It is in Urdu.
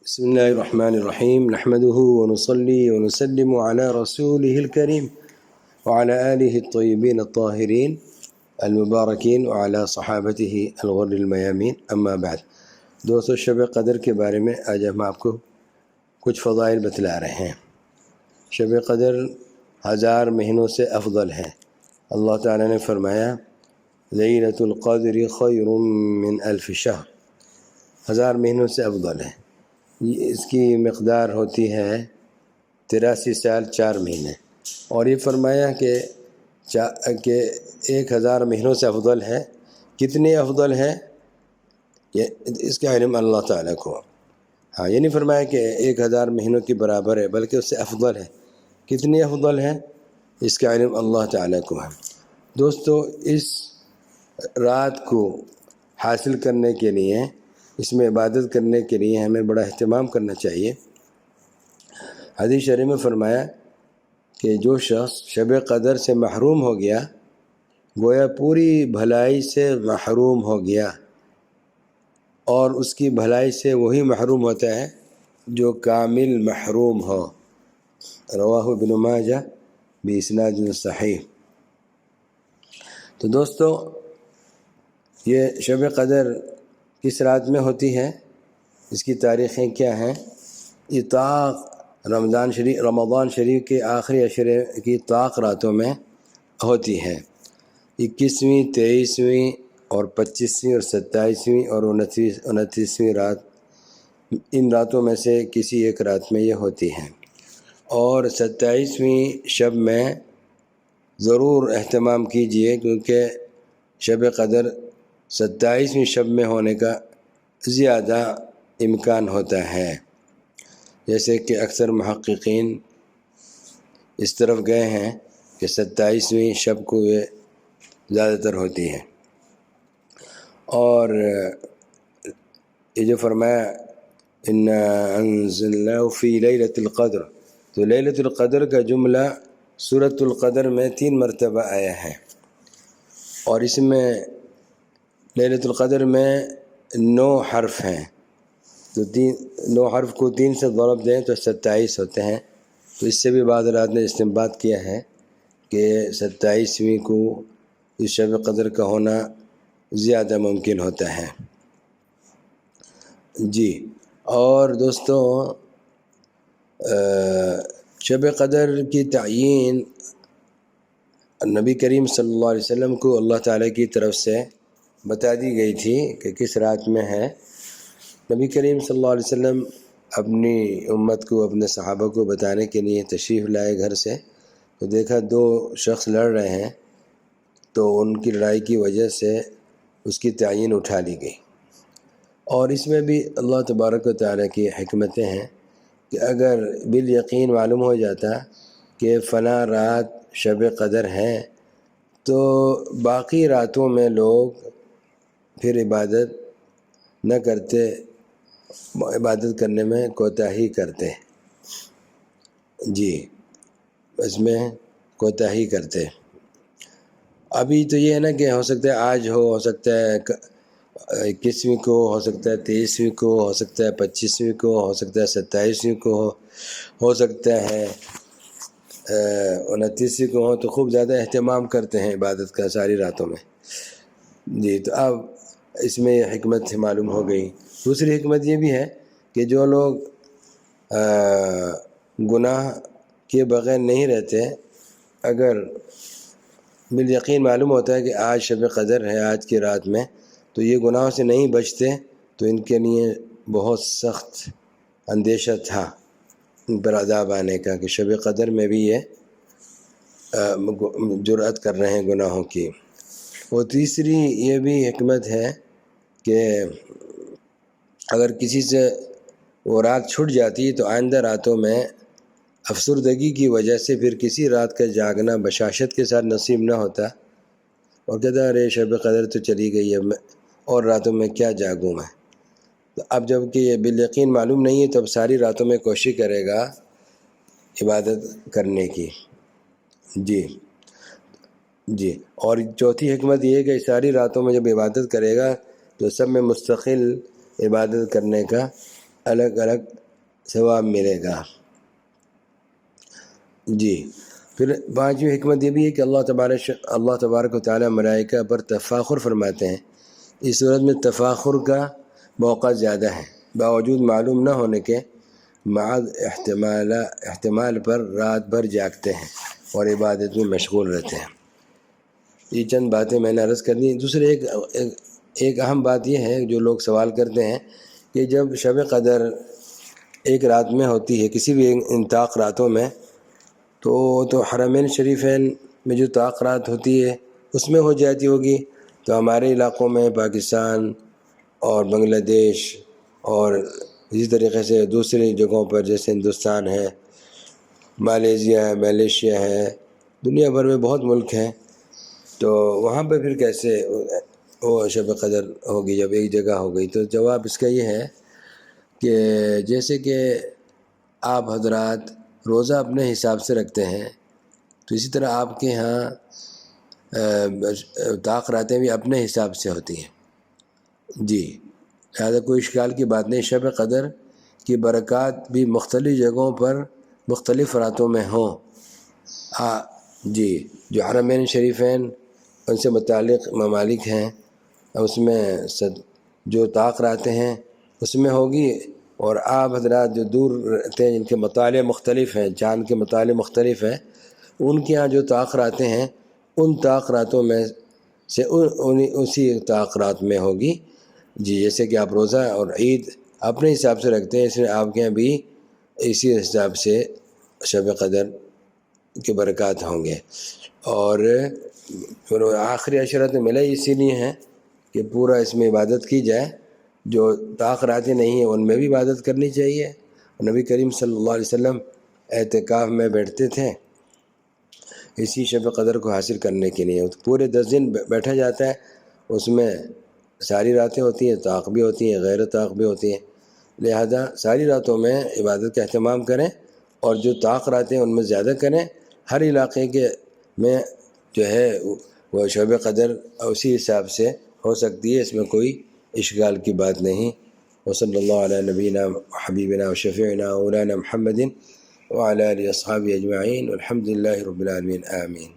بسم الله الرحمن الرحيم نحمده ونصلي ونسلم على رسوله الكريم وعلى آله الطيبين الطاهرين المباركين وعلى صحابته الغر الميامين اما بعد۔ دوستو، شب قدر کے بارے میں آج ہم آپ کو کچھ فضائل بتلا رہے ہیں۔ شب قدر 1000 مہینوں سے افضل ہے۔ اللہ تعالیٰ نے فرمایا لیلۃ القدر خیر من 1000 شہر، 1000 مہینوں سے افضل ہے۔ اس کی مقدار ہوتی ہے 83 سال 4 مہینے، اور یہ فرمایا کہ 1000 مہینوں سے افضل ہے۔ کتنے افضل ہے اس کا علم اللہ تعالیٰ کو۔ یہ نہیں فرمایا کہ 1000 مہینوں کے برابر ہے، بلکہ اس سے افضل ہے۔ کتنی افضل ہے اس کا علم اللہ تعالیٰ کو ہے۔ دوستو، اس رات کو حاصل کرنے کے لیے، اس میں عبادت کرنے کے لیے ہمیں بڑا اہتمام کرنا چاہیے۔ حدیث شریف میں فرمایا کہ جو شخص شب قدر سے محروم ہو گیا گویا پوری بھلائی سے محروم ہو گیا، اور اس کی بھلائی سے وہی محروم ہوتا ہے جو کامل محروم ہو۔ رواہ ابن ماجہ باسناد صحیح۔ تو دوستو، یہ شب قدر کس رات میں ہوتی ہے، اس کی تاریخیں کیا ہیں؟ یہ طاق رمضان شریف کے آخری عشرے کی طاق راتوں میں ہوتی ہے۔ 21ویں، 23ویں اور 25ویں اور 27ویں اور 29ویں رات، ان راتوں میں سے کسی ایک رات میں یہ ہوتی ہے۔ اور 27ویں شب میں ضرور اہتمام کیجئے، کیونکہ شب قدر 27ویں شب میں ہونے کا زیادہ امکان ہوتا ہے، جیسے کہ اکثر محققین اس طرف گئے ہیں کہ 27ویں شب کو یہ زیادہ تر ہوتی ہے۔ اور یہ جو فرمایا انا انزلناه فی لیلۃ القدر، تو لیلۃ القدر کا جملہ سورۃ القدر میں 3 مرتبہ آیا ہے، اور اس میں لیلۃ القدر میں 9 حرف ہیں، تو 9 حرف کو 3 سے ضرب دیں تو 27 ہوتے ہیں۔ تو اس سے بھی بعض حضرات نے استنباط کیا ہے کہ 27ویں کو اس شب قدر کا ہونا زیادہ ممکن ہوتا ہے۔ جی، اور دوستو، شب قدر کی تعیین نبی کریم صلی اللہ علیہ وسلم کو اللہ تعالیٰ کی طرف سے بتا دی گئی تھی کہ کس رات میں ہے۔ نبی کریم صلی اللہ علیہ وسلم اپنی امت کو، اپنے صحابہ کو بتانے کے لیے تشریف لائے گھر سے، تو دیکھا 2 شخص لڑ رہے ہیں، تو ان کی لڑائی کی وجہ سے اس کی تعیین اٹھا لی گئی۔ اور اس میں بھی اللہ تبارک و تعالیٰ کی حکمتیں ہیں کہ اگر بالیقین معلوم ہو جاتا کہ فلاں رات شب قدر ہے، تو باقی راتوں میں لوگ پھر عبادت نہ کرتے، عبادت کرنے میں کوتاہی کرتے۔ جی، اس میں کوتاہی کرتے۔ ابھی تو یہ ہے نا کہ ہو سکتا ہے آج ہو سکتا ہے 21ویں کو، ہو سکتا ہے 23ویں کو، ہو سکتا ہے 25ویں کو، ہو سکتا ہے 27ویں کو، ہو سکتا ہے 29ویں کو ہو، تو خوب زیادہ اہتمام کرتے ہیں عبادت کا ساری راتوں میں۔ جی، تو اب اس میں حکمت معلوم ہو گئی۔ دوسری حکمت یہ بھی ہے کہ جو لوگ گناہ کے بغیر نہیں رہتے، اگر بالیقین معلوم ہوتا ہے کہ آج شب قدر ہے، آج کی رات میں، تو یہ گناہوں سے نہیں بچتے، تو ان کے لیے بہت سخت اندیشہ تھا ان پر عذاب آنے کا، کہ شب قدر میں بھی یہ جرأت کر رہے ہیں گناہوں کی۔ اور تیسری یہ بھی حکمت ہے کہ اگر کسی سے وہ رات چھوٹ جاتی تو آئندہ راتوں میں افسردگی کی وجہ سے پھر کسی رات کا جاگنا بشاشت کے ساتھ نصیب نہ ہوتا، اور کہتا ارے شب قدر تو چلی گئی، اب میں اور راتوں میں کیا جاگوں میں۔ تو اب جب کہ یہ بالیقین معلوم نہیں ہے، تو اب ساری راتوں میں کوشش کرے گا عبادت کرنے کی۔ جی، اور چوتھی حکمت یہ ہے کہ ساری راتوں میں جب عبادت کرے گا تو سب میں مستقل عبادت کرنے کا الگ الگ ثواب ملے گا۔ جی، پھر پانچویں حکمت یہ بھی ہے کہ اللہ تبارک و تعالیٰ ملائکہ پر تفاخر فرماتے ہیں۔ اس صورت میں تفاخر کا موقع زیادہ ہے، باوجود معلوم نہ ہونے کے معاذ احتمال پر رات بھر جاگتے ہیں اور عبادت میں مشغول رہتے ہیں۔ یہ چند باتیں میں نے عرض کر دی۔ دوسرے ایک اہم بات یہ ہے جو لوگ سوال کرتے ہیں کہ جب شب قدر ایک رات میں ہوتی ہے، کسی بھی ان طاق راتوں میں، تو حرمین شریفین میں جو طاق رات ہوتی ہے اس میں ہو جاتی ہوگی، تو ہمارے علاقوں میں پاکستان اور بنگلہ دیش اور اسی طریقے سے دوسری جگہوں پر جیسے ہندوستان ہے، مالیشیا ہے، ملیشیا ہے، دنیا بھر میں بہت ملک ہیں، تو وہاں پہ پھر کیسے وہ شب قدر ہوگی جب ایک جگہ ہو گئی؟ تو جواب اس کا یہ ہے کہ جیسے کہ آپ حضرات روزہ اپنے حساب سے رکھتے ہیں، تو اسی طرح آپ کے ہاں طاق راتیں بھی اپنے حساب سے ہوتی ہیں۔ جی، لہٰذا کوئی اشکال کی بات نہیں۔ شب قدر کی برکات بھی مختلف جگہوں پر مختلف راتوں میں ہوں۔ جی، جو حرمین شریفین ان سے متعلق ممالک ہیں اس میں جو طاق راتیں ہیں اس میں ہوگی، اور آپ حضرات جو دور رہتے ہیں جن کے مطالع مختلف ہیں، چاند کے مطالع مختلف ہیں، ان کے ہاں جو طاق راتیں ہیں ان طاق راتوں میں سے اسی طاق رات میں ہوگی۔ جی، جیسے کہ آپ روزہ اور عید اپنے حساب سے رکھتے ہیں، اس لیے آپ کے یہاں بھی اسی حساب سے شب قدر کے برکات ہوں گے۔ اور آخری عشرت میں ملے اسی لیے ہیں کہ پورا اس میں عبادت کی جائے، جو طاق راتیں نہیں ہیں ان میں بھی عبادت کرنی چاہیے۔ نبی کریم صلی اللہ علیہ وسلم اعتکاف میں بیٹھتے تھے اسی شب قدر کو حاصل کرنے کے لیے، پورے 10 دن بیٹھا جاتا ہے، اس میں ساری راتیں ہوتی ہیں، طاق بھی ہوتی ہیں، غیر طاق بھی ہوتی ہیں، لہذا ساری راتوں میں عبادت کا اہتمام کریں، اور جو طاق راتیں ان میں زیادہ کریں۔ ہر علاقے کے میں جو ہے وہ شب قدر اسی حساب سے ہو سکتی ہے، اس میں کوئی اشکال کی بات نہیں۔ وصلی اللہ علی نبینا حبیبنا و شفیعنا مولانا محمد وعلی آلہ اصحابہ اجمعین، والحمد للہ رب العالمین، آمین۔